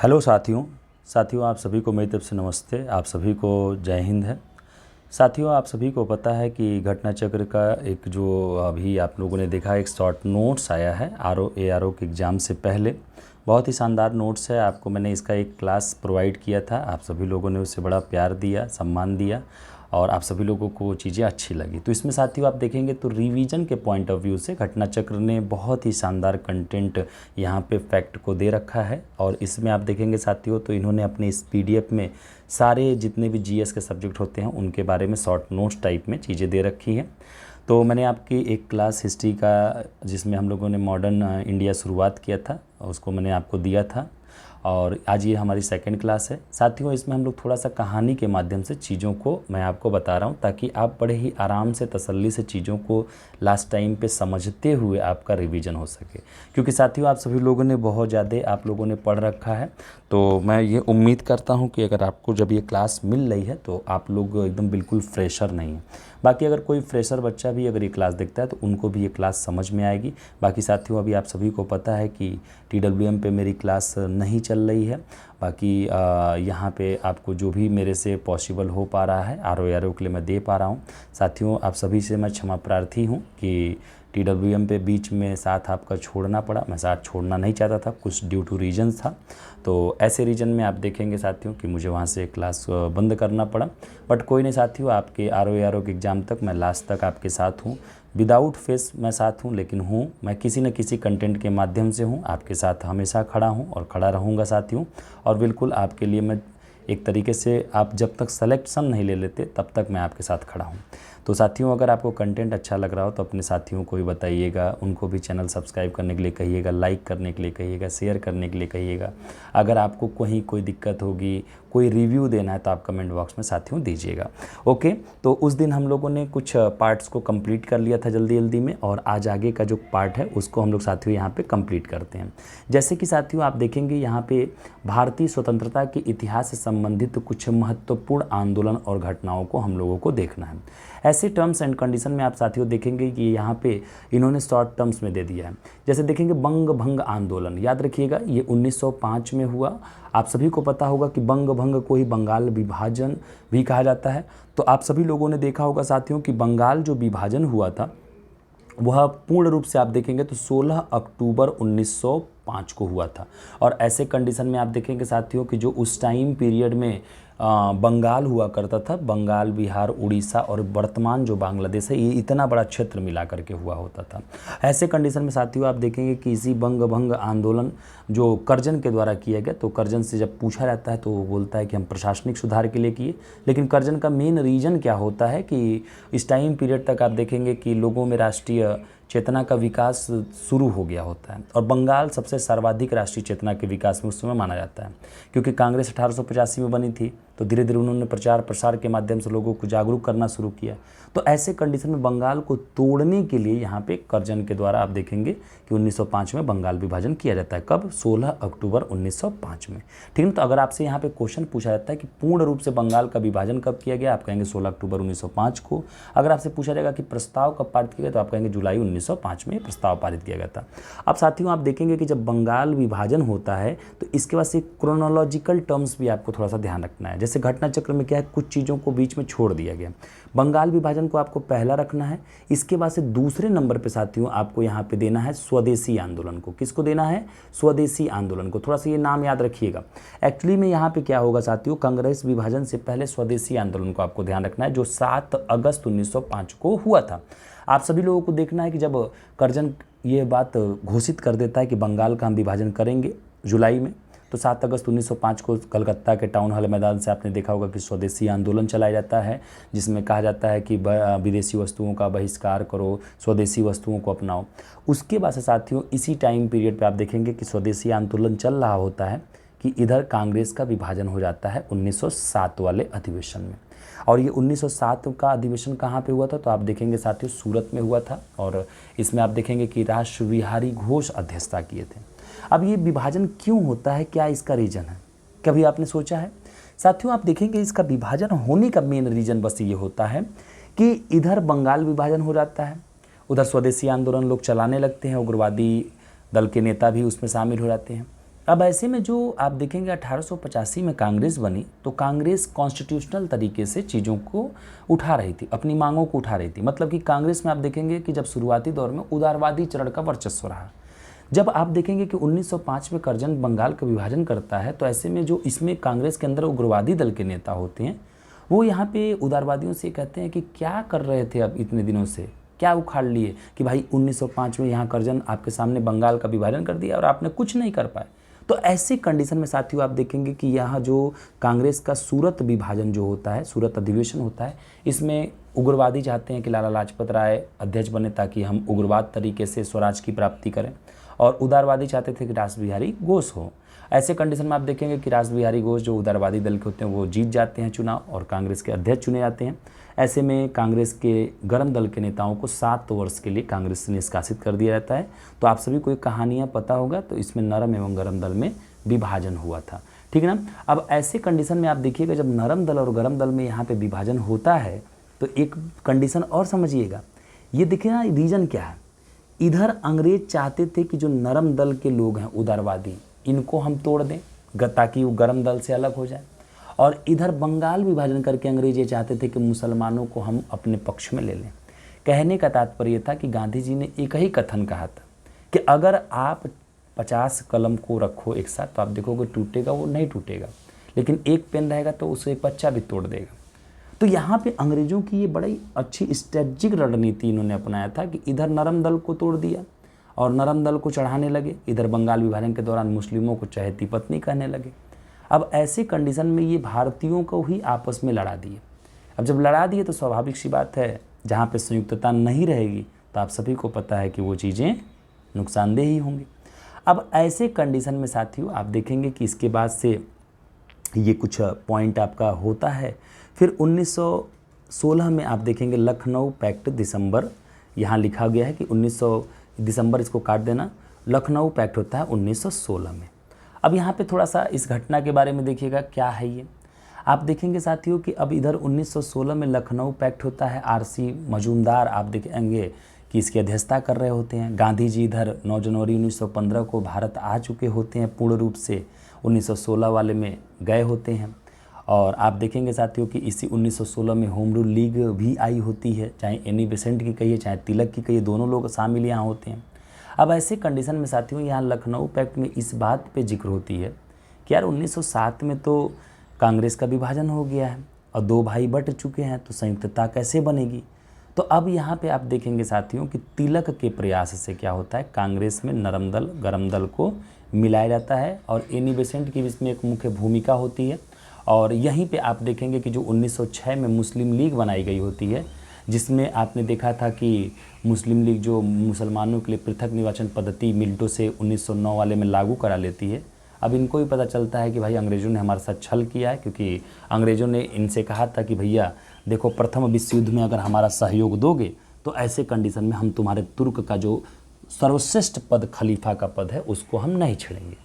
Hello साथियों आप सभी को मेरी तरफ से नमस्ते। आप सभी को जय हिंद है। साथियों, आप सभी को पता है कि घटना चक्र का एक जो अभी आप लोगों ने देखा एक शॉर्ट नोट्स आया है ARO के एग्ज़ाम से पहले। बहुत ही शानदार नोट्स है। आपको मैंने इसका एक क्लास प्रोवाइड किया था, आप सभी लोगों ने उससे बड़ा प्यार दिया, सम्मान दिया और आप सभी लोगों को वो चीज़ें अच्छी लगी। तो इसमें साथियों आप देखेंगे तो रिवीजन के पॉइंट ऑफ व्यू से घटना चक्र ने बहुत ही शानदार कंटेंट यहाँ पे फैक्ट को दे रखा है। और इसमें आप देखेंगे साथियों तो इन्होंने अपने इस PDF में सारे जितने भी GS के सब्जेक्ट होते हैं उनके बारे में शॉर्ट नोट्स टाइप में चीज़ें दे रखी हैं। तो मैंने आपकी एक क्लास हिस्ट्री का जिसमें हम लोगों ने मॉडर्न इंडिया शुरुआत किया था उसको मैंने आपको दिया था और आज ये हमारी सेकंड क्लास है। साथियों, इसमें हम लोग थोड़ा सा कहानी के माध्यम से चीज़ों को मैं आपको बता रहा हूँ ताकि आप बड़े ही आराम से तसल्ली से चीज़ों को लास्ट टाइम पे समझते हुए आपका रिवीजन हो सके। क्योंकि साथियों आप सभी लोगों ने बहुत ज़्यादा आप लोगों ने पढ़ रखा है, तो मैं ये उम्मीद करता हूँ कि अगर आपको जब ये क्लास मिल रही है तो आप लोग एकदम बिल्कुल फ्रेशर नहीं है। बाकी अगर कोई फ्रेशर बच्चा भी अगर ये क्लास देखता है तो उनको भी ये क्लास समझ में आएगी। बाकी साथियों अभी आप सभी को पता है कि TWM पे मेरी क्लास नहीं चल रही है। बाकी यहाँ पे आपको जो भी मेरे से पॉसिबल हो पा रहा है ARO के लिए मैं दे पा रहा हूँ। साथियों आप सभी से मैं क्षमा प्रार्थी हूँ कि TWM पे बीच में साथ आपका छोड़ना पड़ा। मैं साथ छोड़ना नहीं चाहता था, कुछ ड्यू टू रीजंस था। तो ऐसे रीजन में आप देखेंगे साथियों कि मुझे वहाँ से क्लास बंद करना पड़ा। बट कोई नहीं साथियों, आपके ARO के एग्ज़ाम तक मैं लास्ट तक आपके साथ हूँ। विदाउट फेस मैं साथ हूँ, लेकिन हूँ मैं किसी न किसी कंटेंट के माध्यम से हूँ आपके साथ, हमेशा खड़ा हूँ और खड़ा रहूँगा साथियों। और बिल्कुल आपके लिए मैं एक तरीके से आप जब तक सिलेक्शन नहीं ले लेते तब तक मैं आपके साथ खड़ा हूँ। तो साथियों अगर आपको कंटेंट अच्छा लग रहा हो तो अपने साथियों को भी बताइएगा, उनको भी चैनल सब्सक्राइब करने के लिए कहिएगा, लाइक करने के लिए कहिएगा, शेयर करने के लिए कहिएगा। अगर आपको कहीं कोई दिक्कत होगी, कोई रिव्यू देना है तो आप कमेंट बॉक्स में साथियों दीजिएगा। ओके, तो उस दिन हम लोगों ने कुछ पार्ट्स को कंप्लीट कर लिया था जल्दी जल्दी में और आज आगे का जो पार्ट है उसको हम लोग साथियों यहाँ पे कंप्लीट करते हैं। जैसे कि साथियों आप देखेंगे यहाँ पे भारतीय स्वतंत्रता के इतिहास से संबंधित कुछ महत्वपूर्ण आंदोलन और घटनाओं को हम लोगों को देखना है। ऐसे टर्म्स एंड कंडीशन में आप साथियों देखेंगे कि यहाँ पे इन्होंने शॉर्ट टर्म्स में दे दिया है। जैसे देखेंगे बंग भंग आंदोलन, याद रखिएगा ये 1905 में हुआ। आप सभी को पता होगा कि बंग भंग को ही बंगाल विभाजन भी कहा जाता है। तो आप सभी लोगों ने देखा होगा साथियों कि बंगाल जो विभाजन हुआ था वह पूर्ण रूप से आप देखेंगे तो 16 अक्टूबर 1905 को हुआ था। और ऐसे कंडीशन में आप देखेंगे साथियों कि जो उस टाइम पीरियड में बंगाल हुआ करता था, बंगाल, बिहार, उड़ीसा और वर्तमान जो बांग्लादेश है, ये इतना बड़ा क्षेत्र मिला करके हुआ होता था। ऐसे कंडीशन में साथियों आप देखेंगे कि इसी बंग भंग आंदोलन जो कर्जन के द्वारा किया गया, तो कर्जन से जब पूछा जाता है तो वो बोलता है कि हम प्रशासनिक सुधार के लिए किए। लेकिन कर्जन का मेन रीज़न क्या होता है कि इस टाइम पीरियड तक आप देखेंगे कि लोगों में राष्ट्रीय चेतना का विकास शुरू हो गया होता है और बंगाल सबसे सर्वाधिक राष्ट्रीय चेतना के विकास में उस समय माना जाता है। क्योंकि कांग्रेस 1885 में बनी थी तो धीरे धीरे उन्होंने प्रचार प्रसार के माध्यम से लोगों को जागरूक करना शुरू किया। तो ऐसे कंडीशन में बंगाल को तोड़ने के लिए यहाँ पे कर्जन के द्वारा आप देखेंगे कि 1905 में बंगाल विभाजन किया जाता है। कब? 16 अक्टूबर 1905 में। ठीक है, तो अगर आपसे यहाँ पे क्वेश्चन पूछा जाता है कि पूर्ण रूप से बंगाल का विभाजन कब किया गया, आप कहेंगे 16 अक्टूबर 1905 को। अगर आपसे पूछा जाएगा कि प्रस्ताव कब पारित किया गया तो आप कहेंगे जुलाई 1905 में प्रस्ताव पारित किया गया था। अब साथियों आप देखेंगे कि जब बंगाल विभाजन होता है तो इसके बाद से क्रोनोलॉजिकल टर्म्स भी आपको थोड़ा सा ध्यान रखना है। जैसे घटना चक्र में क्या है, कुछ चीज़ों को बीच में छोड़ दिया गया। बंगाल विभाजन को आपको पहला रखना है। इसके बाद से दूसरे नंबर पे साथियों आपको यहाँ पे देना है स्वदेशी आंदोलन को। किसको देना है? स्वदेशी आंदोलन को। थोड़ा सा ये नाम याद रखिएगा। एक्चुअली में यहाँ पे क्या होगा साथियों, कांग्रेस विभाजन से पहले स्वदेशी आंदोलन को आपको ध्यान रखना है जो 7 अगस्त 1905 को हुआ था। आप सभी लोगों को देखना है कि जब कर्जन ये बात घोषित कर देता है कि बंगाल का हम विभाजन करेंगे जुलाई में, तो 7 अगस्त 1905 को कलकत्ता के टाउन हॉल मैदान से आपने देखा होगा कि स्वदेशी आंदोलन चलाया जाता है, जिसमें कहा जाता है कि विदेशी वस्तुओं का बहिष्कार करो, स्वदेशी वस्तुओं को अपनाओ। उसके बाद से साथियों इसी टाइम पीरियड पे आप देखेंगे कि स्वदेशी आंदोलन चल रहा होता है कि इधर कांग्रेस का विभाजन हो जाता है 1907 वाले अधिवेशन में। और ये 1907 का अधिवेशन कहाँ पे हुआ था, तो आप देखेंगे साथियों सूरत में हुआ था और इसमें आप देखेंगे कि राष्ट्रविहारी घोष अध्यक्षता किए थे। अब ये विभाजन क्यों होता है, क्या इसका रीज़न है, कभी आपने सोचा है? साथियों आप देखेंगे इसका विभाजन होने का मेन रीज़न बस ये होता है कि इधर बंगाल विभाजन हो जाता है, उधर स्वदेशी आंदोलन लोग चलाने लगते हैं, उग्रवादी दल के नेता भी उसमें शामिल हो जाते हैं। अब ऐसे में जो आप देखेंगे 1885 में कांग्रेस बनी, तो कांग्रेस कॉन्स्टिट्यूशनल तरीके से चीज़ों को उठा रही थी, अपनी मांगों को उठा रही थी। मतलब कि कांग्रेस में आप देखेंगे कि जब शुरुआती दौर में उदारवादी चरण का वर्चस्व रहा। जब आप देखेंगे कि 1905 में करजन बंगाल का विभाजन करता है, तो ऐसे में जो इसमें कांग्रेस के अंदर उग्रवादी दल के नेता होते हैं, वो यहाँ पे उदारवादियों से कहते हैं कि क्या कर रहे थे अब इतने दिनों से, क्या उखाड़ लिए कि भाई 1905 में यहाँ करजन आपके सामने बंगाल का विभाजन कर दिया और आपने कुछ नहीं कर पाए। तो ऐसी कंडीशन में साथियों आप देखेंगे कि यहाँ जो कांग्रेस का सूरत विभाजन जो होता है, सूरत अधिवेशन होता है, इसमें उग्रवादी चाहते हैं कि लाला लाजपत राय अध्यक्ष बने ताकि हम उग्रवाद तरीके से स्वराज की प्राप्ति करें, और उदारवादी चाहते थे कि रास बिहारी घोष हो। ऐसे कंडीशन में आप देखेंगे कि रास बिहारी घोष जो उदारवादी दल के होते हैं वो जीत जाते हैं चुनाव और कांग्रेस के अध्यक्ष चुने जाते हैं। ऐसे में कांग्रेस के गरम दल के नेताओं को 7 वर्ष के लिए कांग्रेस से निष्कासित कर दिया जाता है। तो आप सभी को एक कहानियाँ पता होगा, तो इसमें नरम एवं गरम दल में विभाजन हुआ था, ठीक है ना। अब ऐसे कंडीशन में आप देखिएगा जब नरम दल और गरम दल में यहाँ पे विभाजन होता है, तो एक कंडीशन और समझिएगा, ये देखिए ना रीजन क्या है। इधर अंग्रेज चाहते थे कि जो नरम दल के लोग हैं उदारवादी, इनको हम तोड़ दें ताकि वो गरम दल से अलग हो जाए, और इधर बंगाल विभाजन करके अंग्रेज ये चाहते थे कि मुसलमानों को हम अपने पक्ष में ले लें। कहने का तात्पर्य था कि गांधी जी ने एक ही कथन कहा था कि अगर आप 50 कलम को रखो एक साथ तो आप देखोगे टूटेगा वो नहीं टूटेगा, लेकिन एक पेन रहेगा तो उसे एक बच्चा भी तोड़ देगा। तो यहाँ पे अंग्रेज़ों की ये बड़ी अच्छी स्ट्रेटजिक रणनीति इन्होंने अपनाया था कि इधर नरम दल को तोड़ दिया और नरम दल को चढ़ाने लगे, इधर बंगाल विभाजन के दौरान मुस्लिमों को चहेती पत्नी कहने लगे। अब ऐसे कंडीशन में ये भारतीयों को ही आपस में लड़ा दिए। अब जब लड़ा दिए तो स्वाभाविक सी बात है, जहाँ पे संयुक्तता नहीं रहेगी तो आप सभी को पता है कि वो चीज़ें नुकसानदेह ही होंगी। अब ऐसे कंडीशन में साथियों आप देखेंगे कि इसके बाद से ये कुछ पॉइंट आपका होता है। फिर 1916 में आप देखेंगे लखनऊ पैक्ट दिसंबर, यहाँ लिखा गया है कि 1900 दिसंबर, इसको काट देना, लखनऊ पैक्ट होता है 1916 में। अब यहाँ पे थोड़ा सा इस घटना के बारे में देखिएगा क्या है ये। आप देखेंगे साथियों कि अब इधर 1916 में लखनऊ पैक्ट होता है, आरसी मजूमदार आप देखेंगे कि इसकी अध्यक्षता कर रहे होते हैं। गांधी जी इधर 9 जनवरी 1915 को भारत आ चुके होते हैं, पूर्ण रूप से 1916 वाले में गए होते हैं। और आप देखेंगे साथियों कि इसी 1916 में होम रूल लीग भी आई होती है, चाहे एनी बेसेंट की कहिए चाहे तिलक की कहिए, दोनों लोग शामिल यहाँ होते हैं। अब ऐसे कंडीशन में साथियों यहाँ लखनऊ पैक्ट में इस बात पे जिक्र होती है कि यार 1907 में तो कांग्रेस का विभाजन हो गया है और 2 भाई बट चुके हैं, तो संयुक्तता कैसे बनेगी। तो अब यहाँ पे आप देखेंगे साथियों कि तिलक के प्रयास से क्या होता है, कांग्रेस में नरम दल गरम दल को मिलाया जाता है और एनी बेसेंट की इसमें एक मुख्य भूमिका होती है। और यहीं पे आप देखेंगे कि जो 1906 में मुस्लिम लीग बनाई गई होती है, जिसमें आपने देखा था कि मुस्लिम लीग जो मुसलमानों के लिए पृथक निर्वाचन पद्धति मिल्टो से 1909 वाले में लागू करा लेती है। अब इनको भी पता चलता है कि भाई अंग्रेज़ों ने हमारे साथ छल किया है, क्योंकि अंग्रेज़ों ने इनसे कहा था कि भैया देखो प्रथम विश्व युद्ध में अगर हमारा सहयोग दोगे तो ऐसे कंडीशन में हम तुम्हारे तुर्क का जो सर्वश्रेष्ठ पद खलीफा का पद है उसको हम नहीं छेड़ेंगे।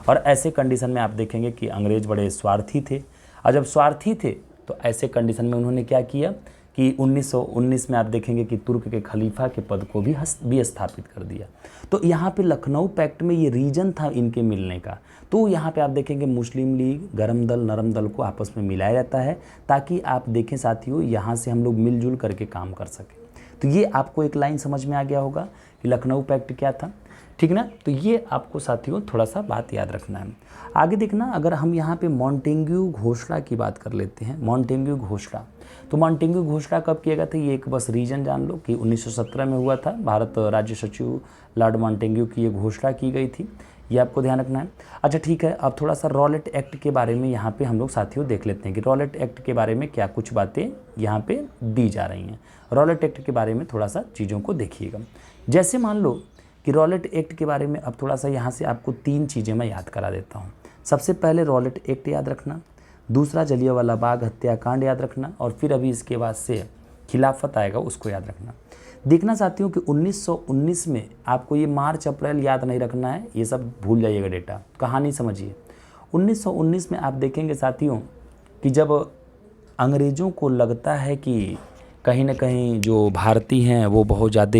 और ऐसे कंडीशन में आप देखेंगे कि अंग्रेज़ बड़े स्वार्थी थे, और जब स्वार्थी थे तो ऐसे कंडीशन में उन्होंने क्या किया कि 1919 में आप देखेंगे कि तुर्क के खलीफा के पद को भी स्थापित कर दिया। तो यहाँ पे लखनऊ पैक्ट में ये रीजन था इनके मिलने का। तो यहाँ पे आप देखेंगे मुस्लिम लीग गरम दल नरम दल को आपस में मिलाया जाता है, ताकि आप देखें साथियों यहाँ से हम लोग मिलजुल करके काम कर सकें। तो ये आपको एक लाइन समझ में आ गया होगा कि लखनऊ पैक्ट क्या था, ठीक ना। तो ये आपको साथियों थोड़ा सा बात याद रखना है। आगे देखना, अगर हम यहाँ पे मॉन्टेग्यू घोषणा की बात कर लेते हैं, मॉन्टेग्यू घोषणा, तो मॉन्टेग्यू घोषणा कब किया गया था, ये एक बस रीजन जान लो कि 1917 में हुआ था। भारत राज्य सचिव लॉर्ड मॉन्टेग्यू की ये घोषणा की गई थी, ये आपको ध्यान रखना है। अच्छा ठीक है, अब थोड़ा सा रॉलेट एक्ट के बारे में यहाँ पे हम लोग साथियों देख लेते हैं कि रॉलेट एक्ट के बारे में क्या कुछ बातें यहाँ पे दी जा रही हैं। रॉलेट एक्ट के बारे में थोड़ा सा चीज़ों को देखिएगा। जैसे मान लो कि रॉलेट एक्ट के बारे में अब थोड़ा सा यहाँ से आपको 3 चीज़ें मैं याद करा देता हूँ। सबसे पहले रॉलेट एक्ट याद रखना, दूसरा जलियांवाला बाग हत्याकांड याद रखना, और फिर अभी इसके बाद से खिलाफत आएगा उसको याद रखना। देखना साथियों कि 1919 में आपको ये मार्च अप्रैल याद नहीं रखना है, ये सब भूल जाइएगा डेटा, कहानी समझिए। 1919 में आप देखेंगे साथियों कि जब अंग्रेज़ों को लगता है कि कहीं ना कहीं जो भारतीय हैं वो बहुत ज़्यादा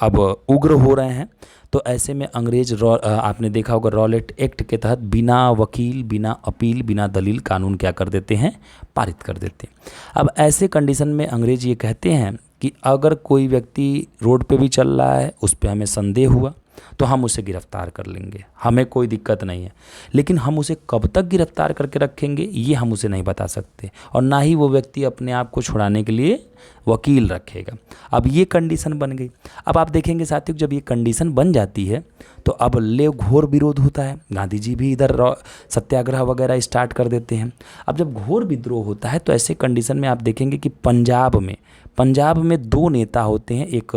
अब उग्र हो रहे हैं। तो ऐसे में अंग्रेज आपने देखा होगा रॉलेट एक्ट के तहत बिना वकील, बिना अपील, बिना दलील कानून क्या कर देते हैं, पारित कर देते हैं। अब ऐसे कंडीशन में अंग्रेज ये कहते हैं कि अगर कोई व्यक्ति रोड पे भी चल रहा है, उस पे हमें संदेह हुआ तो हम उसे गिरफ्तार कर लेंगे, हमें कोई दिक्कत नहीं है, लेकिन हम उसे कब तक गिरफ्तार करके रखेंगे ये हम उसे नहीं बता सकते, और ना ही वो व्यक्ति अपने आप को छुड़ाने के लिए वकील रखेगा। अब ये कंडीशन बन गई। अब आप देखेंगे साथियों, जब ये कंडीशन बन जाती है तो अब ले घोर विरोध होता है। गांधी जी भी इधर सत्याग्रह वगैरह स्टार्ट कर देते हैं। अब जब घोर विद्रोह होता है तो ऐसे कंडीशन में आप देखेंगे कि पंजाब में दो नेता होते हैं, एक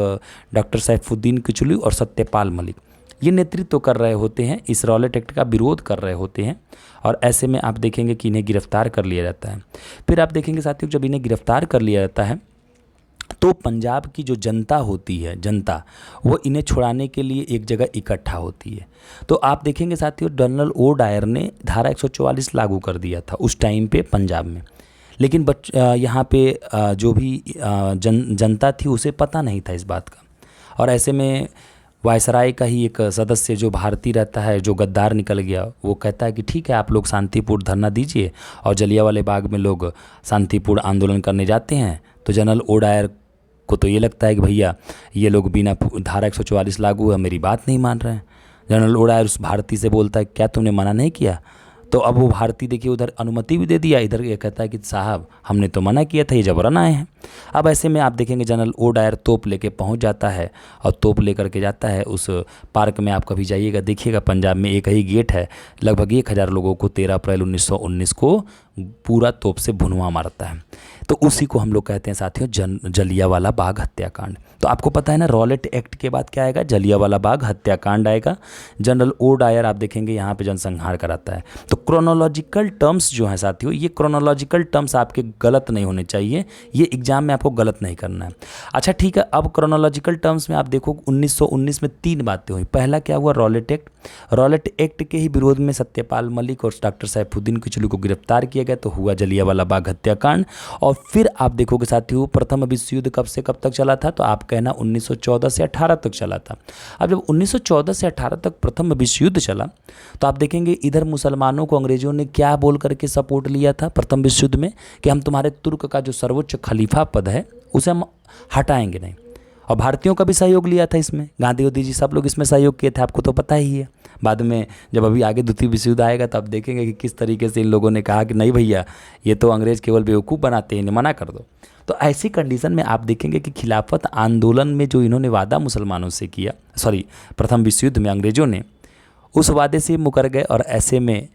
डॉक्टर सैफुद्दीन किचलू और सत्यपाल मलिक। ये नेतृत्व कर रहे होते हैं, इस रॉलेट एक्ट का विरोध कर रहे होते हैं, और ऐसे में आप देखेंगे कि इन्हें गिरफ्तार कर लिया जाता है। फिर आप देखेंगे साथियों, जब इन्हें गिरफ्तार कर लिया जाता है तो पंजाब की जो जनता होती है, वो इन्हें छुड़ाने के लिए एक जगह इकट्ठा होती है। तो आप देखेंगे साथियों, जनरल ओ डायर ने धारा 144 लागू कर दिया था उस टाइम पे पंजाब में, लेकिन यहाँ पे जो भी जनता थी उसे पता नहीं था इस बात का। और ऐसे में वायसराय का ही एक सदस्य जो भारतीय रहता है, जो गद्दार निकल गया, वो कहता है कि ठीक है आप लोग शांतिपूर्ण धरना दीजिए, और जलियांवाले बाग में लोग शांतिपूर्ण आंदोलन करने जाते हैं। तो जनरल ओ डायर को तो ये लगता है कि भैया ये लोग बिना धारा 144 लागू है मेरी बात नहीं मान रहे हैं। जनरल ओ डायर उस भारतीय से बोलता है क्या तुमने मना नहीं किया? तो अब वो भारतीय देखिए उधर अनुमति भी दे दिया, इधर ये कहता है कि साहब हमने तो मना किया था, ये जबरन आए हैं। अब ऐसे में आप देखेंगे जनरल ओ डायर तोप लेके पहुंच जाता है और तोप लेकर के जाता है उस पार्क में। आप कभी जाइएगा देखिएगा, पंजाब में एक ही गेट है, लगभग 1000 लोगों को 13 अप्रैल 1919 को पूरा तोप से भुनवा मारता है। तो उसी को हम लोग कहते हैं साथियों जलियांवाला बाग हत्याकांड। तो आपको पता है ना, रॉलेट एक्ट के बाद क्या आएगा, जलियांवाला बाग हत्याकांड आएगा। जनरल ओ डायर आप देखेंगे यहाँ पे जनसंहार कराता है। तो क्रोनोलॉजिकल टर्म्स जो हैं साथियों, ये क्रोनोलॉजिकल टर्म्स आपके गलत नहीं होने चाहिए, ये एग्जाम में आपको गलत नहीं करना है। अच्छा ठीक है, अब क्रोनोलॉजिकल टर्म्स में आप देखो 1919 में 3 बातें हुई। पहला क्या हुआ, रॉलेट एक्ट। रॉलेट एक्ट के ही विरोध में सत्यपाल मलिक और डॉक्टर सैफुद्दीन किचलू को गिरफ्तार किया गया, तो हुआ जलियांवाला बाग हत्याकांड। और फिर आप देखोगे साथियों, प्रथम विश्व युद्ध कब से कब तक चला था, तो आप कहना 1914 से 18 तक चला था। अब जब 1914 से 18 तक प्रथम विश्व युद्ध चला, तो आप देखेंगे इधर मुसलमानों को अंग्रेजों ने क्या बोल करके सपोर्ट लिया था प्रथम विश्व युद्ध में, कि हम तुम्हारे तुर्क का जो सर्वोच्च खलीफा पद है उसे हम हटाएंगे नहीं। और भारतीयों का भी सहयोग लिया था इसमें, गांधी जी सब लोग इसमें सहयोग किए थे, आपको तो पता ही है। बाद में जब अभी आगे द्वितीय विश्व युद्ध आएगा तब देखेंगे कि किस तरीके से इन लोगों ने कहा कि नहीं भैया ये तो अंग्रेज केवल बेवकूफ़ बनाते हैं, इन्हें मना कर दो। तो ऐसी कंडीशन में आप देखेंगे कि खिलाफत आंदोलन में जो इन्होंने वादा मुसलमानों से किया, प्रथम विश्व युद्ध में अंग्रेजों ने, उस वादे से मुकर गए, और ऐसे में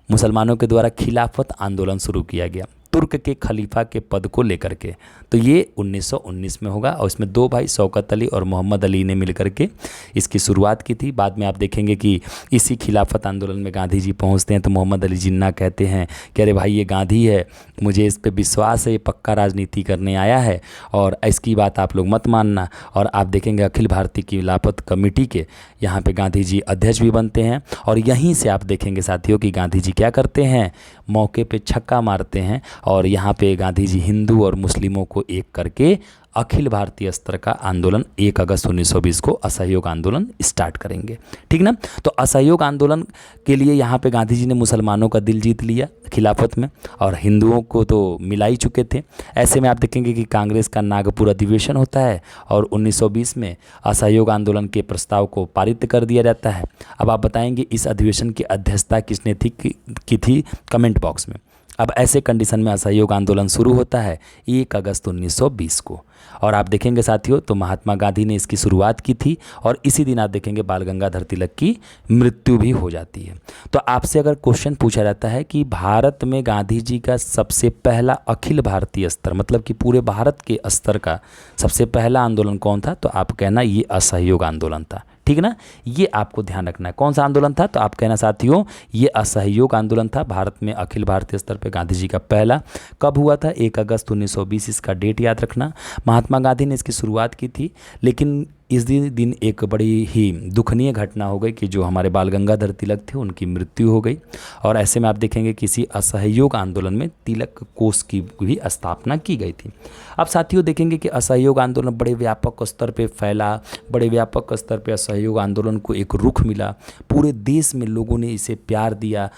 मुसलमानों के द्वारा खिलाफत आंदोलन शुरू किया गया तुर्क के खलीफा के पद को लेकर के। तो ये 1919 में होगा, और इसमें 2 भाई शौकत अली और मोहम्मद अली ने मिलकर के इसकी शुरुआत की थी। बाद में आप देखेंगे कि इसी खिलाफत आंदोलन में गांधी जी पहुंचते हैं, तो मोहम्मद अली जिन्ना कहते हैं कि अरे भाई ये गांधी है, मुझे इस पर विश्वास है, ये पक्का राजनीति करने आया है और इसकी बात आप लोग मत मानना। और आप देखेंगे अखिल भारतीय खिलाफत कमेटी के यहाँ पे गांधी जी अध्यक्ष भी बनते हैं, और यहीं से आप देखेंगे साथियों कि गांधी जी क्या करते हैं, मौके पे छक्का मारते हैं, और यहाँ पे गांधी जी हिंदू और मुस्लिमों को एक करके अखिल भारतीय स्तर का आंदोलन 1 अगस्त 1920 को असहयोग आंदोलन स्टार्ट करेंगे। ठीक ना। तो असहयोग आंदोलन के लिए यहाँ पे गांधी जी ने मुसलमानों का दिल जीत लिया खिलाफत में, और हिंदुओं को तो मिला ही चुके थे। ऐसे में आप देखेंगे कि कांग्रेस का नागपुर अधिवेशन होता है, और 1920 में असहयोग आंदोलन के प्रस्ताव को पारित कर दिया जाता है। अब आप बताएंगे इस अधिवेशन की अध्यक्षता किसने की थी, कमेंट बॉक्स में। अब ऐसे कंडीशन में असहयोग आंदोलन शुरू होता है 1 अगस्त 1920 को, और आप देखेंगे साथियों तो महात्मा गांधी ने इसकी शुरुआत की थी, और इसी दिन आप देखेंगे बाल गंगाधर तिलक की मृत्यु भी हो जाती है। तो आपसे अगर क्वेश्चन पूछा जाता है कि भारत में गांधी जी का सबसे पहला अखिल भारतीय स्तर, मतलब कि पूरे भारत के स्तर का सबसे पहला आंदोलन कौन था, तो आप कहना ये असहयोग आंदोलन था। ठीक ना, ये आपको ध्यान रखना है। कौन सा आंदोलन था, तो आप कहना साथियों ये असहयोग आंदोलन था, भारत में अखिल भारतीय स्तर पे गांधी जी का पहला। कब हुआ था, 1 अगस्त 1920, इसका डेट याद रखना। महात्मा गांधी ने इसकी शुरुआत की थी, लेकिन इस दिन एक बड़ी ही दुखनीय घटना हो गई कि जो हमारे बाल गंगाधर तिलक थे उनकी मृत्यु हो गई। और ऐसे में आप देखेंगे किसी असहयोग आंदोलन में तिलक कोष की भी स्थापना की गई थी। अब साथियों देखेंगे कि असहयोग आंदोलन बड़े व्यापक स्तर पे फैला, बड़े व्यापक स्तर पे असहयोग आंदोलन को एक रुख मिला, पूरे देश में लोगों ने इसे प्यार दिया।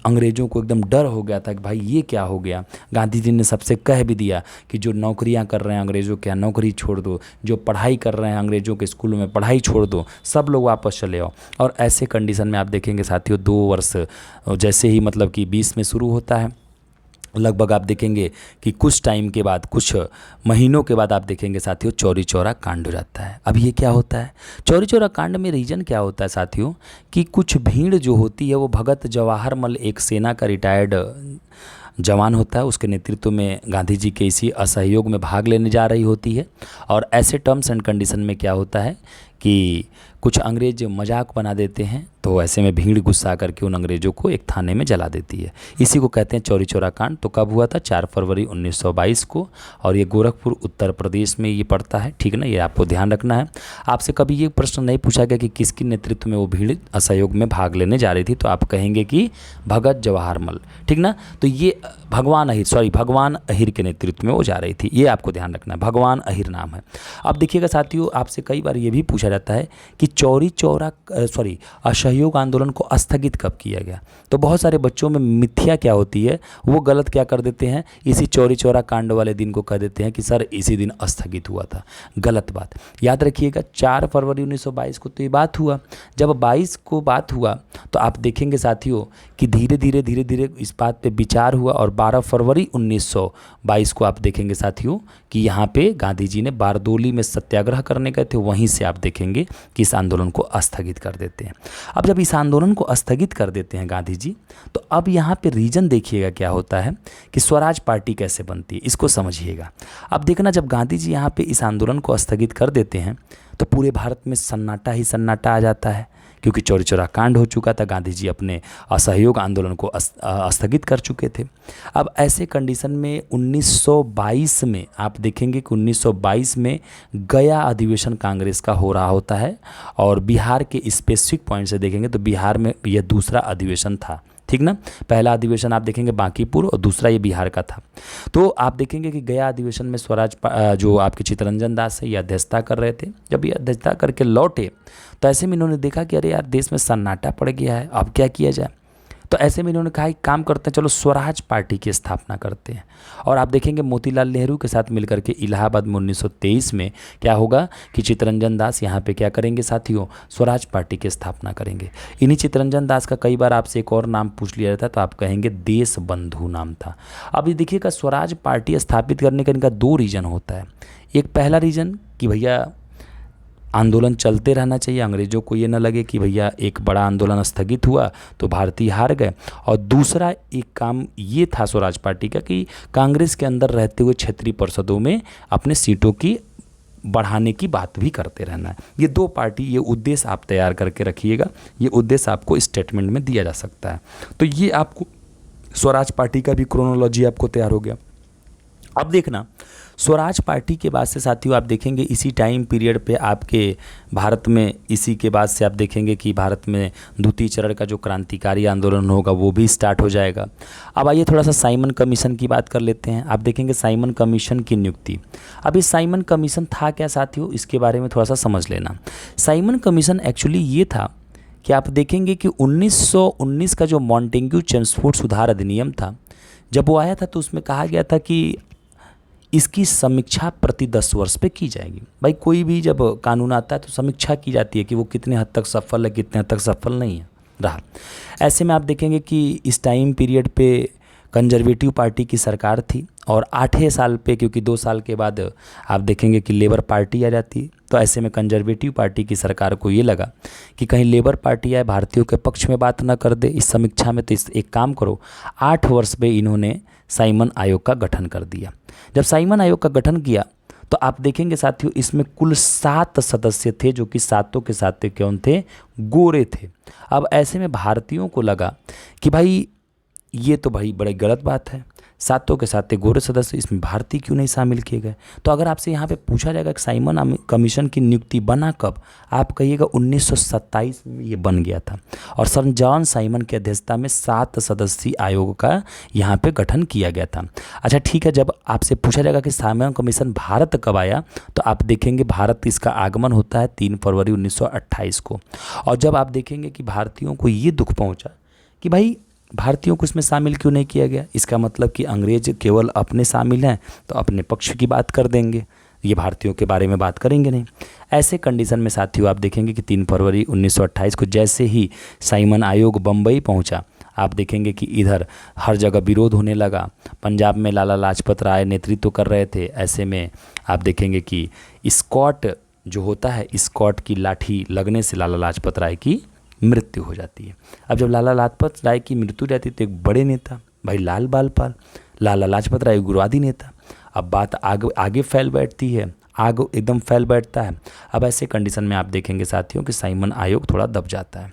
अंग्रेज़ों को एकदम डर हो गया था कि भाई ये क्या हो गया। गांधी जी ने सबसे कह भी दिया कि जो नौकरियां कर रहे हैं अंग्रेज़ों के यहाँ नौकरी छोड़ दो, जो पढ़ाई कर रहे हैं अंग्रेज़ों के स्कूलों में पढ़ाई छोड़ दो, सब लोग वापस चले आओ। और ऐसे कंडीशन में आप देखेंगे साथियों 2 वर्ष जैसे ही मतलब कि 20 में शुरू होता है, लगभग आप देखेंगे कि कुछ टाइम के बाद, कुछ महीनों के बाद आप देखेंगे साथियों चौरी चौरा कांड हो जाता है। अब ये क्या होता है, चौरी चौरा कांड में रीज़न क्या होता है साथियों कि कुछ भीड़ जो होती है वो भगत जवाहर मल, एक सेना का रिटायर्ड जवान होता है, उसके नेतृत्व में गांधी जी के इसी असहयोग में भाग लेने जा रही होती है। और ऐसे टर्म्स एंड कंडीशन में क्या होता है कि कुछ अंग्रेज मजाक बना देते हैं, तो ऐसे में भीड़ गुस्सा करके उन अंग्रेज़ों को एक थाने में जला देती है। इसी को कहते हैं चौरी चौरा कांड। तो कब हुआ था, 4 फरवरी 1922 को, और ये गोरखपुर उत्तर प्रदेश में ये पड़ता है। ठीक ना, ये आपको ध्यान रखना है। आपसे कभी ये प्रश्न नहीं पूछा गया कि किसके नेतृत्व में वो भीड़ असहयोग में भाग लेने जा रही थी, तो आप कहेंगे कि भगत जवाहर मल। ठीक ना, तो ये भगवान अहिर के नेतृत्व में वो जा रही थी, ये आपको ध्यान रखना है। भगवान अहिर नाम है। अब देखिएगा साथियों, आपसे कई बार ये भी पूछा जाता है कि असहयोग आंदोलन को स्थगित कब किया गया। तो बहुत सारे बच्चों में मिथ्या क्या होती है, वो गलत क्या कर देते हैं, इसी चौरी चौरा कांड वाले दिन को कह देते हैं कि सर इसी दिन स्थगित हुआ था। गलत बात। याद रखिएगा 4 फरवरी 1922 को तो ये बात हुआ। जब 22 को बात हुआ तो आप देखेंगे साथियों कि धीरे धीरे इस बात पे विचार हुआ, और 12 फरवरी 1922 को आप देखेंगे साथियों कि यहाँ पे गांधी जी ने बारदोली में सत्याग्रह करने गए थे, वहीं से आप देखेंगे कि इस आंदोलन को स्थगित कर देते हैं। अब जब इस आंदोलन को स्थगित कर देते हैं गांधी जी, तो अब यहाँ पे रीजन देखिएगा क्या होता है कि स्वराज पार्टी कैसे बनती है, इसको समझिएगा। अब देखना, जब गांधी जी यहाँ पे इस आंदोलन को स्थगित कर देते हैं तो पूरे भारत में सन्नाटा ही सन्नाटा आ जाता है, क्योंकि चौरी चौरा कांड हो चुका था, गांधी जी अपने असहयोग आंदोलन को स्थगित कर चुके थे। अब ऐसे कंडीशन में 1922 में आप देखेंगे कि 1922 में गया अधिवेशन कांग्रेस का हो रहा होता है, और बिहार के स्पेसिफिक पॉइंट से देखेंगे तो बिहार में यह दूसरा अधिवेशन था। ठीक ना, पहला अधिवेशन आप देखेंगे बांकीपुर और दूसरा ये बिहार का था। तो आप देखेंगे कि गया अधिवेशन में स्वराज जो आपके चित्तरंजन दास है ये अध्यक्षता कर रहे थे। जब ये अध्यक्षता करके लौटे तो ऐसे में इन्होंने देखा कि अरे यार देश में सन्नाटा पड़ गया है, अब क्या किया जाए। तो ऐसे में इन्होंने कहा एक काम करते हैं, चलो स्वराज पार्टी की स्थापना करते हैं। और आप देखेंगे मोतीलाल नेहरू के साथ मिलकर के इलाहाबाद में 1923 में क्या होगा कि चित्तरंजन दास यहाँ पे क्या करेंगे साथियों, स्वराज पार्टी की स्थापना करेंगे। इन्हीं चित्तरंजन दास का कई बार आपसे एक और नाम पूछ लिया जाता, तो आप कहेंगे देश बंधु नाम था। अब ये देखिएगा स्वराज पार्टी स्थापित करने का इनका 2 रीज़न होता है। एक पहला रीज़न कि भैया आंदोलन चलते रहना चाहिए, अंग्रेज़ों को ये ना लगे कि भैया एक बड़ा आंदोलन स्थगित हुआ तो भारतीय हार गए। और दूसरा एक काम ये था स्वराज पार्टी का कि कांग्रेस के अंदर रहते हुए क्षेत्रीय परिषदों में अपने सीटों की बढ़ाने की बात भी करते रहना है। ये 2 पार्टी, ये उद्देश्य आप तैयार करके रखिएगा, ये उद्देश्य आपको स्टेटमेंट में दिया जा सकता है। तो ये आपको स्वराज पार्टी का भी क्रोनोलॉजी आपको तैयार हो गया। अब देखना, स्वराज पार्टी के बाद से साथियों आप देखेंगे इसी टाइम पीरियड पे आपके भारत में, इसी के बाद से आप देखेंगे कि भारत में द्वितीय चरण का जो क्रांतिकारी आंदोलन होगा वो भी स्टार्ट हो जाएगा। अब आइए थोड़ा सा साइमन कमीशन की बात कर लेते हैं। आप देखेंगे साइमन कमीशन की नियुक्ति। अब ये साइमन कमीशन था क्या साथियों, इसके बारे में थोड़ा सा समझ लेना। साइमन कमीशन एक्चुअली ये था कि आप देखेंगे कि 1919 का जो मॉन्टेग्यू चेम्सफोर्ड सुधार अधिनियम था, जब वो आया था तो उसमें कहा गया था कि इसकी समीक्षा प्रति 10 वर्ष पे की जाएगी। भाई कोई भी जब कानून आता है तो समीक्षा की जाती है कि वो कितने हद तक सफल है, कितने हद तक सफल नहीं है रहा। ऐसे में आप देखेंगे कि इस टाइम पीरियड पे कंजर्वेटिव पार्टी की सरकार थी, और 8 साल पे, क्योंकि 2 साल के बाद आप देखेंगे कि लेबर पार्टी आ जाती है। तो ऐसे में कंजर्वेटिव पार्टी की सरकार को ये लगा कि कहीं लेबर पार्टी आए भारतीयों के पक्ष में बात ना कर दे इस समीक्षा में, तो एक काम करो, 8 वर्ष में इन्होंने साइमन आयोग का गठन कर दिया। जब साइमन आयोग का गठन किया तो आप देखेंगे साथियों इसमें कुल 7 सदस्य थे, जो कि सातों के साथ कौन थे, गोरे थे। अब ऐसे में भारतीयों को लगा कि भाई ये तो भाई बड़ी गलत बात है, सातों के साथ गोरे सदस्य, इसमें भारतीय क्यों नहीं शामिल किए गए? तो अगर आपसे यहाँ पे पूछा जाएगा कि साइमन कमीशन की नियुक्ति बना कब, आप कहिएगा 1927 में ये बन गया था और सर जॉन साइमन की अध्यक्षता में 7 सदस्यीय आयोग का यहाँ पे गठन किया गया था। अच्छा ठीक है, जब आपसे पूछा जाएगा कि साइमन कमीशन भारत कब आया, तो आप देखेंगे भारत इसका आगमन होता है 3 फरवरी 1928 को। और जब आप देखेंगे कि भारतीयों को ये दुख पहुँचा कि भाई भारतीयों को इसमें शामिल क्यों नहीं किया गया, इसका मतलब कि अंग्रेज केवल अपने शामिल हैं तो अपने पक्ष की बात कर देंगे, ये भारतीयों के बारे में बात करेंगे नहीं। ऐसे कंडीशन में साथियों आप देखेंगे कि 3 फरवरी 1928 को जैसे ही साइमन आयोग बम्बई पहुंचा, आप देखेंगे कि इधर हर जगह विरोध होने लगा। पंजाब में लाला लाजपत राय नेतृत्व कर रहे थे। ऐसे में आप देखेंगे कि स्कॉट जो होता है, स्कॉट की लाठी लगने से लाला लाजपत राय की मृत्यु हो जाती है। अब जब लाला लाजपत राय की मृत्यु हो जाती है तो एक बड़े नेता भाई लाल बालपाल, लाला लाजपत राय गुरवादी नेता, अब बात आगे फैल बैठती है, आग एकदम फैल बैठता है। अब ऐसे कंडीशन में आप देखेंगे साथियों कि साइमन आयोग थोड़ा दब जाता है।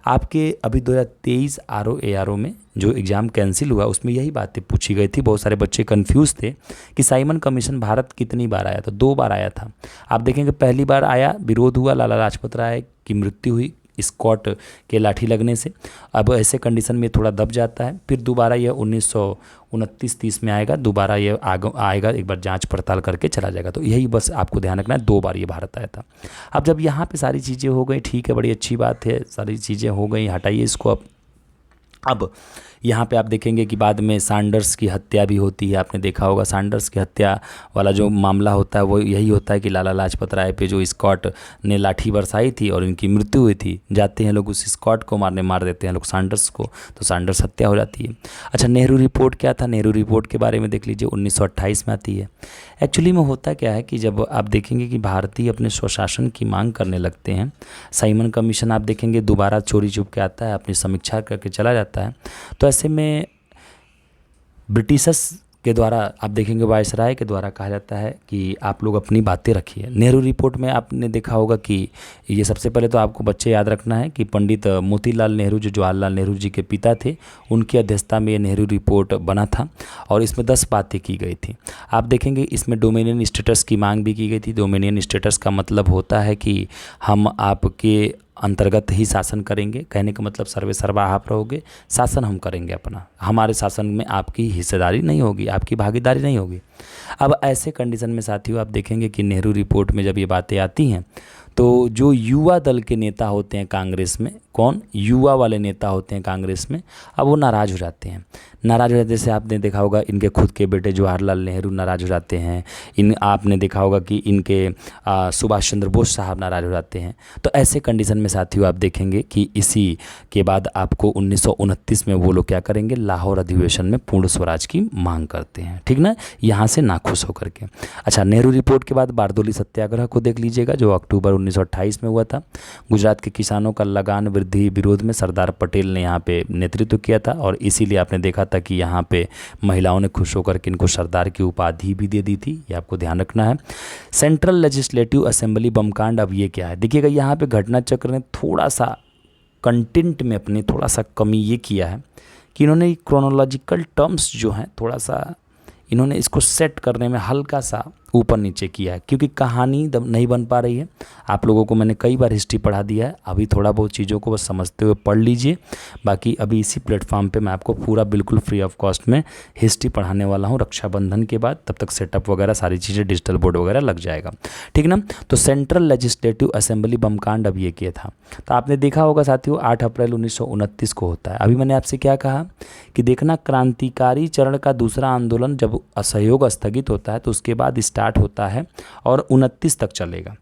आपके अभी 2023 RO में जो एग्ज़ाम कैंसिल हुआ उसमें यही बातें पूछी गई थी। बहुत सारे बच्चे कंफ्यूज थे कि साइमन कमीशन भारत कितनी बार आया, तो 2 बार आया था। आप देखेंगे पहली बार आया, विरोध हुआ, लाला लाजपत राय की मृत्यु हुई स्कॉट के लाठी लगने से। अब ऐसे कंडीशन में थोड़ा दब जाता है। फिर दोबारा यह 1929-30 में आएगा, दोबारा यह आएगा, एक बार जांच पड़ताल करके चला जाएगा। तो यही बस आपको ध्यान रखना है, 2 बार ये भारत आया था। अब जब यहाँ पे सारी चीज़ें हो गई, ठीक है, बड़ी अच्छी बात है, सारी चीज़ें हो गई, हटाइए इसको। अब यहाँ पे आप देखेंगे कि बाद में सैंडर्स की हत्या भी होती है। आपने देखा होगा सैंडर्स की हत्या वाला जो मामला होता है वो यही होता है कि लाला लाजपत राय पे जो स्कॉट ने लाठी बरसाई थी और इनकी मृत्यु हुई थी, जाते हैं लोग उस स्कॉट को मार देते हैं लोग सैंडर्स को, तो सैंडर्स हत्या हो जाती है। अच्छा, नेहरू रिपोर्ट क्या था? नेहरू रिपोर्ट के बारे में देख लीजिए, 1928 में आती है। एक्चुअली में होता क्या है कि जब आप देखेंगे कि भारतीय अपने स्वशासन की मांग करने लगते हैं, साइमन कमीशन आप देखेंगे दोबारा चोरी चुप के आता है, अपनी समीक्षा करके चला जाता है। तो ऐसे में ब्रिटिशर्स के द्वारा आप देखेंगे वायसराय के द्वारा कहा जाता है कि आप लोग अपनी बातें रखिए। नेहरू रिपोर्ट में आपने देखा होगा कि ये सबसे पहले तो आपको बच्चे याद रखना है कि पंडित मोतीलाल नेहरू जो जवाहरलाल नेहरू जी के पिता थे, उनकी अध्यक्षता में ये नेहरू रिपोर्ट बना था और इसमें 10 बातें की गई थी। आप देखेंगे इसमें डोमिनियन स्टेटस की मांग भी की गई थी। डोमिनियन स्टेटस का मतलब होता है कि हम आपके अंतर्गत ही शासन करेंगे, कहने का मतलब सर्वे सर्वा आप रहोगे, शासन हम करेंगे अपना, हमारे शासन में आपकी हिस्सेदारी नहीं होगी, आपकी भागीदारी नहीं होगी। अब ऐसे कंडीशन में साथियों आप देखेंगे कि नेहरू रिपोर्ट में जब ये बातें आती हैं तो जो युवा दल के नेता होते हैं कांग्रेस में, कौन युवा वाले नेता होते हैं कांग्रेस में, अब वो नाराज़ हो जाते हैं। नाराज़ हो जाते, जैसे आपने देखा होगा इनके खुद के बेटे जवाहरलाल नेहरू नाराज़ हो जाते हैं, आपने देखा होगा कि इनके सुभाष चंद्र बोस साहब नाराज़ हो जाते हैं। तो ऐसे कंडीशन में साथियों आप देखेंगे कि इसी के बाद आपको 1929 में वो लोग क्या करेंगे, लाहौर अधिवेशन में पूर्ण स्वराज की मांग करते हैं, ठीक ना, यहाँ से नाखुश होकर के। अच्छा, नेहरू रिपोर्ट के बाद बारदोली सत्याग्रह को देख लीजिएगा जो अक्टूबर 1928 में हुआ था। गुजरात के किसानों का लगान वृद्धि विरोध में सरदार पटेल ने यहाँ पे नेतृत्व किया था और इसीलिए आपने देखा था कि यहाँ पे महिलाओं ने खुश होकर के इनको सरदार की उपाधि भी दे दी थी, ये आपको ध्यान रखना है। सेंट्रल लेजिस्लेटिव असेंबली बमकांड, अब ये क्या है देखिएगा, यहाँ पे घटना चक्र ने थोड़ा सा कंटेंट में अपनी थोड़ा सा कमी ये किया है कि इन्होंने क्रोनोलॉजिकल टर्म्स जो हैं थोड़ा सा इन्होंने इसको सेट करने में हल्का सा ऊपर नीचे किया है, क्योंकि कहानी नहीं बन पा रही है। आप लोगों को मैंने कई बार हिस्ट्री पढ़ा दिया है, अभी थोड़ा बहुत चीज़ों को बस समझते हुए पढ़ लीजिए। बाकी अभी इसी प्लेटफॉर्म पे मैं आपको पूरा बिल्कुल फ्री ऑफ कॉस्ट में हिस्ट्री पढ़ाने वाला हूँ रक्षाबंधन के बाद। तब तक सेटअप वगैरह सारी चीज़ें डिजिटल बोर्ड वगैरह लग जाएगा, ठीक ना। तो सेंट्रल लेजिस्लेटिव असेंबली बमकांड अब ये किया था, तो आपने देखा होगा साथियों 8 अप्रैल 1929 को होता है। अभी मैंने आपसे क्या कहा कि देखना, क्रांतिकारी चरण का दूसरा आंदोलन जब असहयोग स्थगित होता है तो उसके बाद स्टार्ट होता है और 29 तक चलेगा।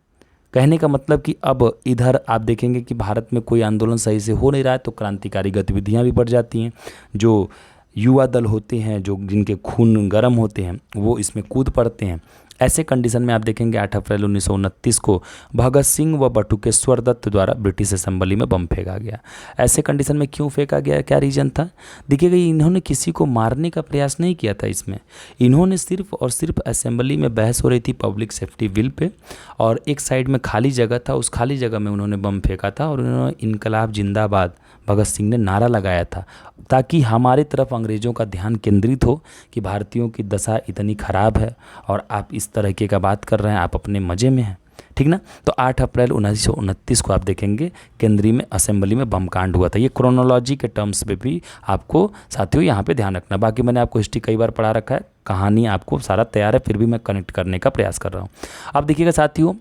कहने का मतलब कि अब इधर आप देखेंगे कि भारत में कोई आंदोलन सही से हो नहीं रहा है तो क्रांतिकारी गतिविधियां भी बढ़ जाती हैं। जो युवा दल होते हैं, जो जिनके खून गर्म होते हैं, वो इसमें कूद पड़ते हैं। ऐसे कंडीशन में आप देखेंगे 8 अप्रैल 1929 को भगत सिंह व बटुकेश्वर दत्त द्वारा ब्रिटिश असेंबली में बम फेंका गया। ऐसे कंडीशन में क्यों फेंका गया, क्या रीज़न था? देखिएगा, इन्होंने किसी को मारने का प्रयास नहीं किया था इसमें, इन्होंने सिर्फ और सिर्फ असेंबली में बहस हो रही थी पब्लिक सेफ्टी बिल पे, और एक साइड में खाली जगह था, उस खाली जगह में उन्होंने बम फेंका था और उन्होंने इनकलाब जिंदाबाद भगत सिंह ने नारा लगाया था, ताकि हमारी तरफ अंग्रेज़ों का ध्यान केंद्रित हो कि भारतीयों की दशा इतनी ख़राब है और आप इस तरीके का बात कर रहे हैं, आप अपने मज़े में हैं, ठीक ना। तो 8 अप्रैल 1929 को आप देखेंगे केंद्रीय में असेंबली में बम कांड हुआ था। ये क्रोनोलॉजी के टर्म्स पे भी आपको साथियों यहाँ पे ध्यान रखना। बाकी मैंने आपको हिस्ट्री कई बार पढ़ा रखा है, कहानी आपको सारा तैयार है, फिर भी मैं कनेक्ट करने का प्रयास कर रहा हूँ। अब देखिएगा साथियों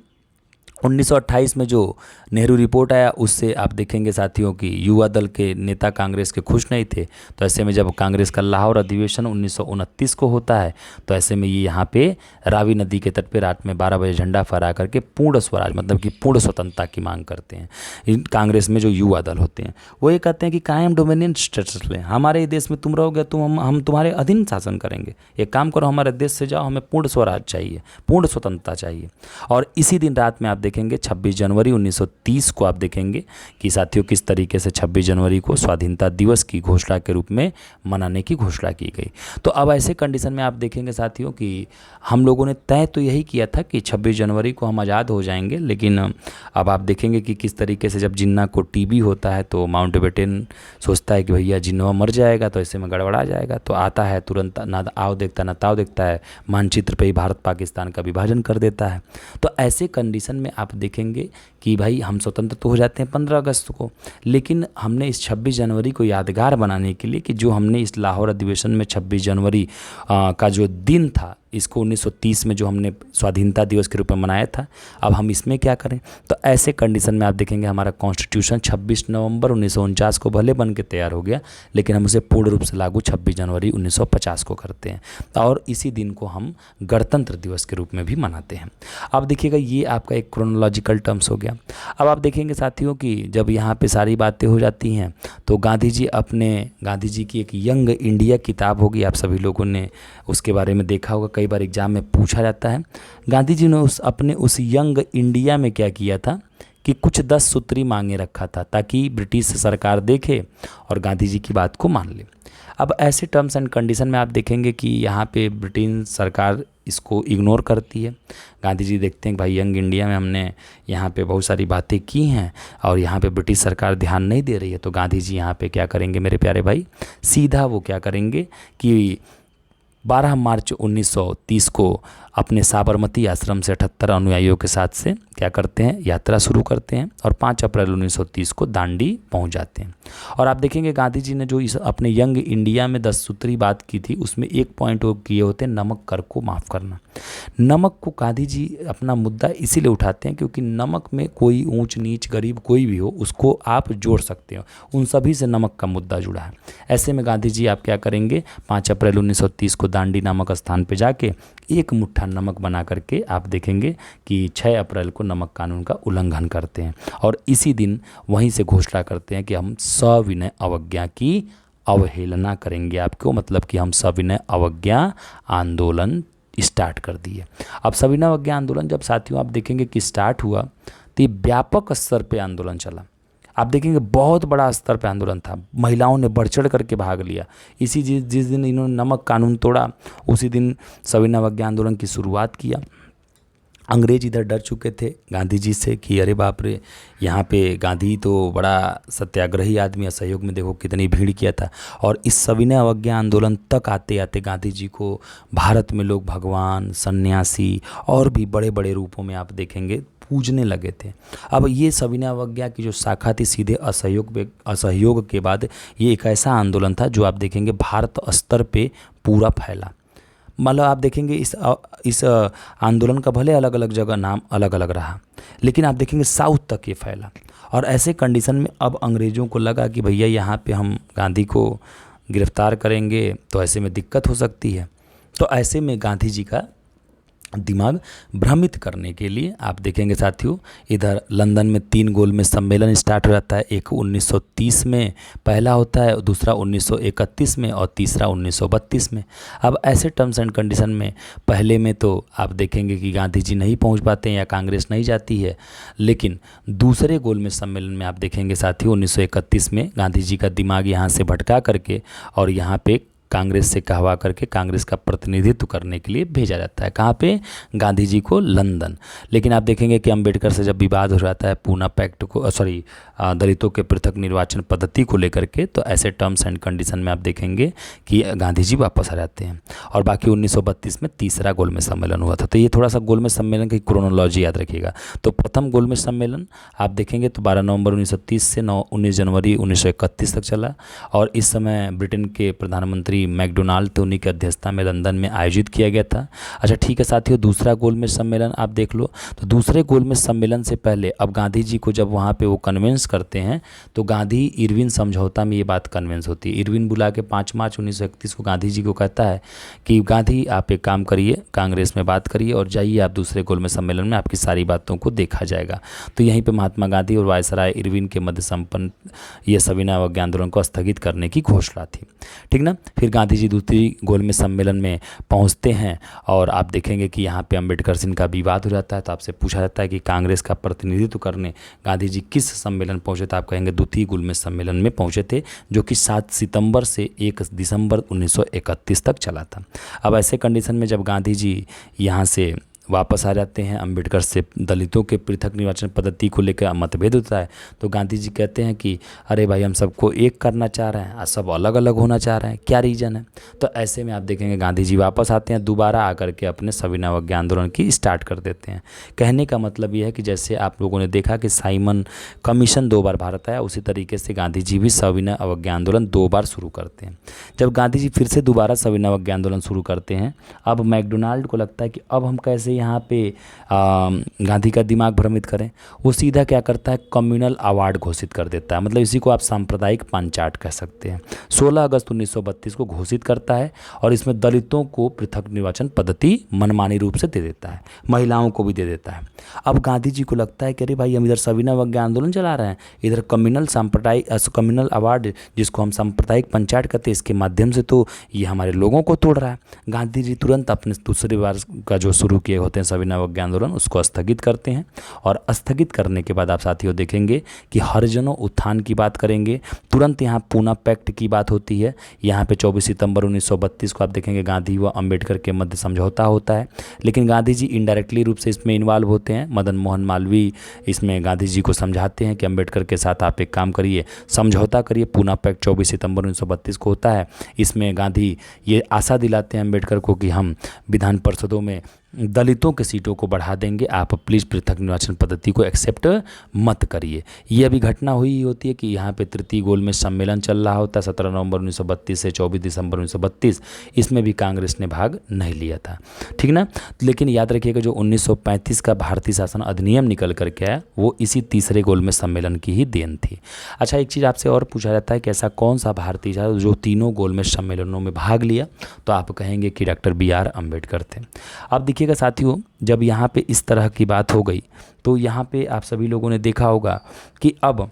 1928 में जो नेहरू रिपोर्ट आया, उससे आप देखेंगे साथियों कि युवा दल के नेता कांग्रेस के खुश नहीं थे। तो ऐसे में जब कांग्रेस का लाहौर अधिवेशन 1929 को होता है, तो ऐसे में ये यहाँ पे रावी नदी के तट पे रात में 12 बजे झंडा फहरा करके पूर्ण स्वराज मतलब कि पूर्ण स्वतंत्रता की मांग करते हैं। कांग्रेस में जो युवा दल होते हैं वो ये कहते हैं कि कायम डोमिनियन स्टेटस लें, हमारे देश में तुम रहोगे, हम तुम्हारे अधीन शासन करेंगे, एक काम करो हमारे देश से जाओ, हमें पूर्ण स्वराज चाहिए, पूर्ण स्वतंत्रता चाहिए। और इसी दिन रात में आप देखेंगे 26 जनवरी 1930 को आप देखेंगे कि साथियों किस तरीके से 26 जनवरी को स्वाधीनता दिवस की घोषणा के रूप में मनाने की घोषणा की गई। तो अब ऐसे कंडीशन में आप देखेंगे साथियों कि हम लोगों ने तय तो यही किया था कि 26 जनवरी को हम आज़ाद हो जाएंगे, लेकिन अब आप देखेंगे कि किस तरीके से जब जिन्ना को टीबी होता है तो माउंटबेटन सोचता है कि भैया जिन्ना मर जाएगा तो ऐसे में गड़बड़ा जाएगा, तो आता है तुरंत, ना आओ देखता ना ताव देखता है, मानचित्र पे ही भारत पाकिस्तान का विभाजन कर देता है। तो ऐसे कंडीशन में आप देखेंगे कि भाई हम स्वतंत्र तो हो जाते हैं 15 अगस्त को, लेकिन हमने इस 26 जनवरी को यादगार बनाने के लिए कि जो हमने इस लाहौर अधिवेशन में 26 जनवरी का जो दिन था, इसको 1930 में जो हमने स्वाधीनता दिवस के रूप में मनाया था, अब हम इसमें क्या करें। तो ऐसे कंडीशन में आप देखेंगे हमारा कॉन्स्टिट्यूशन 26 नवंबर 1949 को भले बन के तैयार हो गया, लेकिन हम उसे पूर्ण रूप से लागू 26 जनवरी 1950 को करते हैं और इसी दिन को हम गणतंत्र दिवस के रूप में भी मनाते हैं। अब देखिएगा ये आपका एक क्रोनोलॉजिकल टर्म्स हो गया। अब आप देखेंगे साथियों कि जब यहाँ पे सारी बातें हो जाती हैं तो गांधी जी की एक यंग इंडिया किताब होगी, आप सभी लोगों ने उसके बारे में देखा होगा, कई बार एग्जाम में पूछा जाता है। गांधी जी ने उस यंग इंडिया में क्या किया था कि कुछ 10 सूत्री मांगे रखा था ताकि ब्रिटिश सरकार देखे और गांधी जी की बात को मान ले। अब ऐसे टर्म्स एंड कंडीशन में आप देखेंगे कि यहाँ पे ब्रिटेन सरकार इसको इग्नोर करती है। गांधी जी देखते हैं कि भाई यंग इंडिया में हमने यहाँ पे बहुत सारी बातें की हैं और यहाँ पे ब्रिटिश सरकार ध्यान नहीं दे रही है, तो गांधी जी यहाँ पे क्या करेंगे मेरे प्यारे भाई, सीधा वो क्या करेंगे कि 12 मार्च 1930 को अपने साबरमती आश्रम से 78 अनुयायियों के साथ से क्या करते हैं, यात्रा शुरू करते हैं और 5 अप्रैल 1930 को दांडी पहुंच जाते हैं। और आप देखेंगे गांधी जी ने जो इस अपने यंग इंडिया में 10 सूत्री बात की थी, उसमें एक पॉइंट वो किए होते हैं, नमक कर को माफ़ करना। नमक को गांधी जी अपना मुद्दा इसीलिए उठाते हैं क्योंकि नमक में कोई ऊंच नीच गरीब कोई भी हो उसको आप जोड़ सकते हो, उन सभी से नमक का मुद्दा जुड़ा है। ऐसे में गांधी जी आप क्या करेंगे, 5 अप्रैल 1930 को दांडी नामक स्थान पर जाके एक मुट्ठा नमक बना करके आप देखेंगे कि 6 अप्रैल को नमक कानून का उल्लंघन करते हैं और इसी दिन वहीं से घोषणा करते हैं कि हम सविनय अवज्ञा की अवहेलना करेंगे। आपको मतलब कि हम सविनय अवज्ञा आंदोलन स्टार्ट कर दिए। अब सविनय अवज्ञा आंदोलन जब साथियों आप देखेंगे कि स्टार्ट हुआ तो ये व्यापक स्तर पे आंदोलन चला। आप देखेंगे बहुत बड़ा स्तर पे आंदोलन था, महिलाओं ने बढ़ चढ़ करके भाग लिया। इसी जिस दिन इन्होंने नमक कानून तोड़ा उसी दिन सविनय अवज्ञा आंदोलन की शुरुआत किया। अंग्रेज इधर डर चुके थे गांधी जी से कि अरे बाप रे, यहाँ पे गांधी तो बड़ा सत्याग्रही आदमी, असहयोग में देखो कितनी भीड़ किया था। और इस सविनय अवज्ञा आंदोलन तक आते आते गांधी जी को भारत में लोग भगवान, सन्यासी और भी बड़े बड़े रूपों में आप देखेंगे पूजने लगे थे। अब ये सविनय अवज्ञा की जो शाखा थी सीधे असहयोग के बाद ये एक ऐसा आंदोलन था जो आप देखेंगे भारत स्तर पे पूरा फैला। मतलब आप देखेंगे इस आंदोलन का भले अलग अलग जगह नाम अलग अलग रहा, लेकिन आप देखेंगे साउथ तक ये फैला। और ऐसे कंडीशन में अब अंग्रेज़ों को लगा कि भैया यहाँ पे हम गांधी को गिरफ्तार करेंगे तो ऐसे में दिक्कत हो सकती है। तो ऐसे में गांधी जी का दिमाग भ्रमित करने के लिए आप देखेंगे साथियों इधर लंदन में 3 गोल में सम्मेलन स्टार्ट हो जाता है। एक 1930 में पहला होता है, दूसरा 1931 में और तीसरा 1932 में। अब ऐसे टर्म्स एंड कंडीशन में पहले में तो आप देखेंगे कि गांधी जी नहीं पहुंच पाते हैं या कांग्रेस नहीं जाती है, लेकिन दूसरे गोल में सम्मेलन में आप देखेंगे साथियों 1931 में गांधी जी का दिमाग यहाँ से भटका करके और यहाँ पे कांग्रेस से कहवा करके कांग्रेस का प्रतिनिधित्व करने के लिए भेजा जाता है। कहाँ पे? गांधी जी को लंदन। लेकिन आप देखेंगे कि अंबेडकर से जब विवाद हो जाता है पूना पैक्ट को, दलितों के पृथक निर्वाचन पद्धति को लेकर के, तो ऐसे टर्म्स एंड कंडीशन में आप देखेंगे कि गांधी जी वापस आ जाते हैं। और बाकी 1932 में तीसरा गोलमेज सम्मेलन हुआ था। तो ये थोड़ा सा गोलमेज सम्मेलन की क्रोनोलॉजी याद रखिएगा। तो प्रथम गोलमेज सम्मेलन आप देखेंगे तो 12 नवंबर 1930 से 19 जनवरी 1931 तक चला, और इस समय ब्रिटेन के प्रधानमंत्री मैकडोनाल्ड थे, उन्हीं की अध्यक्षता में लंदन में आयोजित किया गया था। अच्छा ठीक है साथियों, दूसरा गोलमेज सम्मेलन आप देख लो। तो दूसरे गोलमेज सम्मेलन से पहले अब गांधी जी को जब वहाँ पे वो कन्वेंस करते हैं, तो गांधी इरविन समझौता में ये बात कन्वेंस होती है। इरविन बुला के 5 मार्च 1931 को गांधी जी को कहता है कि गांधी आप एक काम करिए, कांग्रेस में बात करिए और जाइए आप दूसरे गोलमेज सम्मेलन में, आपकी सारी बातों को देखा जाएगा। तो यहीं पे महात्मा गांधी और वायसराय इरविन के मध्य संपन्न ये सविनय अवज्ञा आंदोलन को स्थगित करने की घोषणा थी। ठीक ना। फिर गांधी जी दूसरी गोलमेज सम्मेलन में पहुंचते हैं, और आप देखेंगे कि यहाँ पे अंबेडकर से इनका विवाद हो जाता है। तो आपसे पूछा जाता है कि कांग्रेस का प्रतिनिधित्व करने गांधी जी किस सम्मेलन पहुंचे? तो आप कहेंगे द्वितीय गोलमेज सम्मेलन में पहुंचे थे, जो कि 7 सितंबर से 1 दिसंबर 1931 तक चला था। अब ऐसे कंडीशन में जब गांधी जी यहाँ से वापस आ जाते हैं, अंबेडकर से दलितों के पृथक निर्वाचन पद्धति को लेकर मतभेद होता है, तो गांधी जी कहते हैं कि अरे भाई हम सबको एक करना चाह रहे हैं, सब अलग अलग होना चाह रहे हैं, क्या रीज़न है? तो ऐसे में आप देखेंगे गांधी जी वापस आते हैं, दोबारा आकर के अपने सविनय अवज्ञा आंदोलन की स्टार्ट कर देते हैं। कहने का मतलब ये है कि जैसे आप लोगों ने देखा कि साइमन कमीशन 2 बार भारत आया, उसी तरीके से गांधी जी भी सविनय अवज्ञा आंदोलन 2 बार शुरू करते हैं। जब गांधी जी फिर से दोबारा सविनय अवज्ञा आंदोलन शुरू करते हैं, अब मैकडोनाल्ड को लगता है कि अब हम कैसे यहाँ पे गांधी का दिमाग भ्रमित करें। वो सीधा क्या करता है, कम्युनल अवार्ड घोषित कर देता है। मतलब इसी को आप सांप्रदायिक पंचाट कह सकते हैं। 16 अगस्त 1932 को घोषित करता है, और इसमें दलितों को पृथक निर्वाचन पद्धति मनमानी रूप से दे देता है, महिलाओं को भी दे देता है। अब गांधी जी को लगता है कि अरे भाई हम इधर सविनय अवज्ञा आंदोलन चला रहे हैं, इधर कम्युनल अवार्ड जिसको हम सांप्रदायिक पंचायत कहते हैं, इसके माध्यम से तो ये हमारे लोगों को तोड़ रहा है। गांधी जी तुरंत अपने दूसरी बार का जो शुरू किए होते हैं सविनय अवज्ञा आंदोलन, उसको स्थगित करते हैं। और स्थगित करने के बाद आप साथियों देखेंगे कि हरिजनों उत्थान की बात करेंगे। तुरंत यहाँ पूना पैक्ट की बात होती है। यहाँ पे 24 सितंबर 1932 को आप देखेंगे गांधी व अंबेडकर के मध्य समझौता होता है, लेकिन गांधी जी इनडायरेक्टली रूप से इसमें इन्वॉल्व होते हैं। मदन मोहन मालवीय इसमें गांधी जी को समझाते हैं कि अंबेडकर के साथ आप एक काम करिए, समझौता करिए। पूना पैक्ट 24 सितंबर 1932 को होता है। इसमें गांधी ये आशा दिलाते हैं अंबेडकर को कि हम विधान परिषदों में दलितों के सीटों को बढ़ा देंगे, आप प्लीज़ पृथक निर्वाचन पद्धति को एक्सेप्ट मत करिए। ये अभी घटना हुई होती है कि यहाँ पे तृतीय गोलमेज सम्मेलन चल रहा होता है 17 नवंबर 1932 से 24 दिसंबर 1932। इसमें भी कांग्रेस ने भाग नहीं लिया था, ठीक ना। लेकिन याद रखिएगा जो 1935 का भारतीय शासन अधिनियम निकल करके आया, वो इसी तीसरे गोलमेज सम्मेलन की ही देन थी। अच्छा, एक चीज़ आपसे और पूछा जाता है कि ऐसा कौन सा भारतीय शासन जो तीनों गोलमेज सम्मेलनों में भाग लिया, तो आप कहेंगे कि डॉक्टर BR अम्बेडकर थे। अब देखिएगा साथियों, जब यहाँ पे इस तरह की बात हो गई, तो यहाँ पे आप सभी लोगों ने देखा होगा कि अब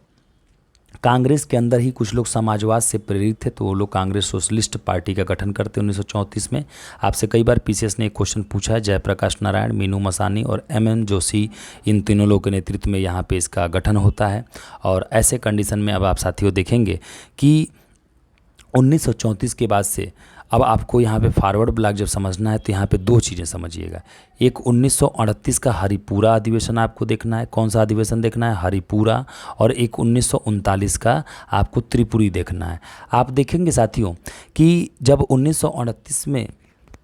कांग्रेस के अंदर ही कुछ लोग समाजवाद से प्रेरित थे, तो वो लोग कांग्रेस सोशलिस्ट पार्टी का गठन करते 1934 में। आपसे कई बार PCS ने एक क्वेश्चन पूछा है, जयप्रकाश नारायण, मीनू मसानी और MN जोशी, इन तीनों लोगों के नेतृत्व में यहाँ पे इसका गठन होता है। और ऐसे कंडीशन में अब आप साथियों देखेंगे कि 1934 के बाद से अब आपको यहाँ पे फॉरवर्ड ब्लॉक जब समझना है तो यहाँ पे 2 चीज़ें समझिएगा। एक 1938 का हरिपुरा अधिवेशन आपको देखना है। कौन सा अधिवेशन देखना है? हरिपुरा। और एक 1939 का आपको त्रिपुरी देखना है। आप देखेंगे साथियों कि जब 1938 में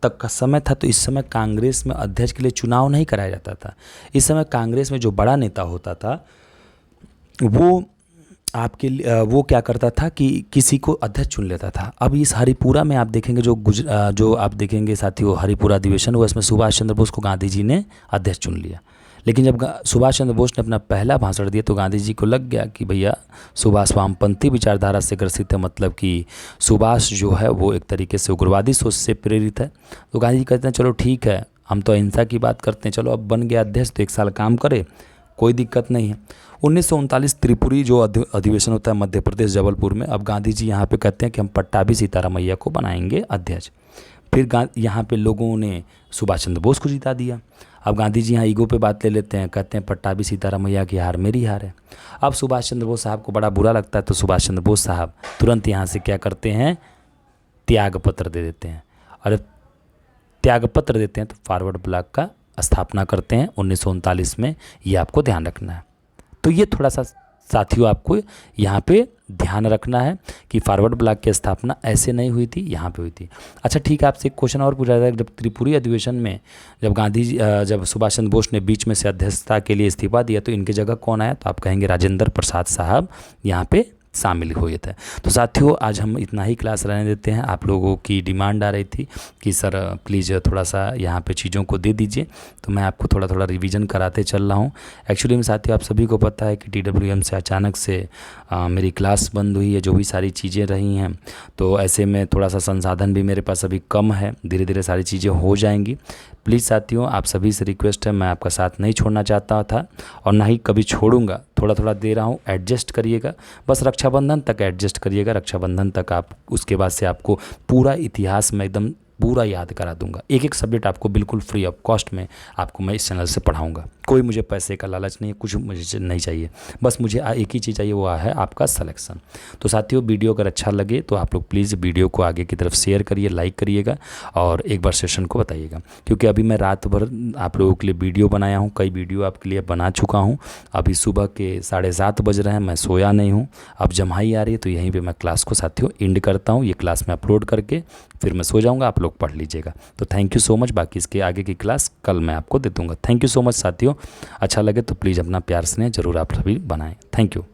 तक का समय था, तो इस समय कांग्रेस में अध्यक्ष के लिए चुनाव नहीं कराया जाता था। इस समय कांग्रेस में जो बड़ा नेता होता था वो आपके वो क्या करता था कि किसी को अध्यक्ष चुन लेता था। अब इस हरिपुरा में आप देखेंगे जो आप देखेंगे साथियों, हरिपुरा अधिवेशन हुआ, इसमें सुभाष चंद्र बोस को गांधी जी ने अध्यक्ष चुन लिया। लेकिन जब सुभाष चंद्र बोस ने अपना पहला भाषण दिया तो गांधी जी को लग गया कि भैया सुभाष वामपंथी विचारधारा से ग्रसित है, मतलब कि सुभाष जो है वो एक तरीके से उग्रवादी सोच से प्रेरित है। तो गांधी जी कहते हैं चलो ठीक है, हम तो अहिंसा की बात करते हैं, चलो अब बन गया अध्यक्ष तो 1 साल काम करे, कोई दिक्कत नहीं है। 1939 त्रिपुरी जो अधिवेशन होता है मध्य प्रदेश जबलपुर में, अब गांधी जी यहाँ पे कहते हैं कि हम पट्टाभी सीतारामैया को बनाएंगे अध्यक्ष। फिर यहाँ पे लोगों ने सुभाष चंद्र बोस को जिता दिया। अब गांधी जी यहाँ ईगो पे बात ले लेते हैं, कहते हैं पट्टाभी सीतारामैया की हार मेरी हार है। अब सुभाष चंद्र बोस साहब को बड़ा बुरा लगता है, तो सुभाष चंद्र बोस साहब तुरंत यहाँ से क्या करते हैं, त्यागपत्र दे देते हैं, और त्यागपत्र देते हैं तो फॉरवर्ड ब्लॉक का स्थापना करते हैं 1939 में। ये आपको ध्यान रखना है। तो ये थोड़ा सा साथियों आपको यहाँ पे ध्यान रखना है कि फॉरवर्ड ब्लॉक की स्थापना ऐसे नहीं हुई थी, यहाँ पे हुई थी। अच्छा ठीक है, आपसे एक क्वेश्चन और पूछा जाता है, जब त्रिपुरी अधिवेशन में जब सुभाष चंद्र बोस ने बीच में से अध्यक्षता के लिए इस्तीफा दिया तो इनकी जगह कौन आया? तो आप कहेंगे राजेंद्र प्रसाद साहब यहाँ पे शामिल हुए थे। तो साथियों आज हम इतना ही क्लास रहने देते हैं। आप लोगों की डिमांड आ रही थी कि सर प्लीज़ थोड़ा सा यहाँ पे चीज़ों को दे दीजिए, तो मैं आपको थोड़ा थोड़ा रिवीजन कराते चल रहा हूँ। एक्चुअली में साथियों आप सभी को पता है कि TWM से अचानक से मेरी क्लास बंद हुई है, जो भी सारी चीज़ें रही हैं, तो ऐसे में थोड़ा सा संसाधन भी मेरे पास अभी कम है। धीरे धीरे सारी चीज़ें हो जाएंगी। प्लीज़ साथियों आप सभी से रिक्वेस्ट है, मैं आपका साथ नहीं छोड़ना चाहता था और ना ही कभी छोड़ूंगा। थोड़ा थोड़ा दे रहा हूँ, एडजस्ट करिएगा, बस रक्षाबंधन तक एडजस्ट करिएगा। रक्षाबंधन तक आप उसके बाद से आपको पूरा इतिहास में एकदम पूरा याद करा दूंगा। एक एक सब्जेक्ट आपको बिल्कुल फ्री ऑफ कॉस्ट में आपको मैं इस चैनल से पढ़ाऊंगा। कोई मुझे पैसे का लालच नहीं है, कुछ मुझे नहीं चाहिए, बस मुझे एक ही चीज़ चाहिए, वो है आपका सिलेक्शन। तो साथियों वीडियो अगर अच्छा लगे तो आप लोग प्लीज़ वीडियो को आगे की तरफ शेयर करिए, लाइक करिएगा और एक बार सेशन को बताइएगा, क्योंकि अभी मैं रात भर आप लोगों के लिए वीडियो बनाया हूँ, कई वीडियो आपके लिए बना चुका हूँ। अभी सुबह के 7:30 बज रहे हैं, मैं सोया नहीं हूँ। अब जम्हाई आ रही है तो यहीं पर मैं क्लास को साथियों एंड करता हूँ। ये क्लास में अपलोड करके फिर मैं सो जाऊँगा, आप लोग पढ़ लीजिएगा। तो थैंक यू सो मच। बाकी इसके आगे की क्लास कल मैं आपको दे दूँगा। थैंक यू सो मच साथियों। अच्छा लगे तो प्लीज़ अपना प्यार स्नेह जरूर आप सभी बनाएं। Thank you.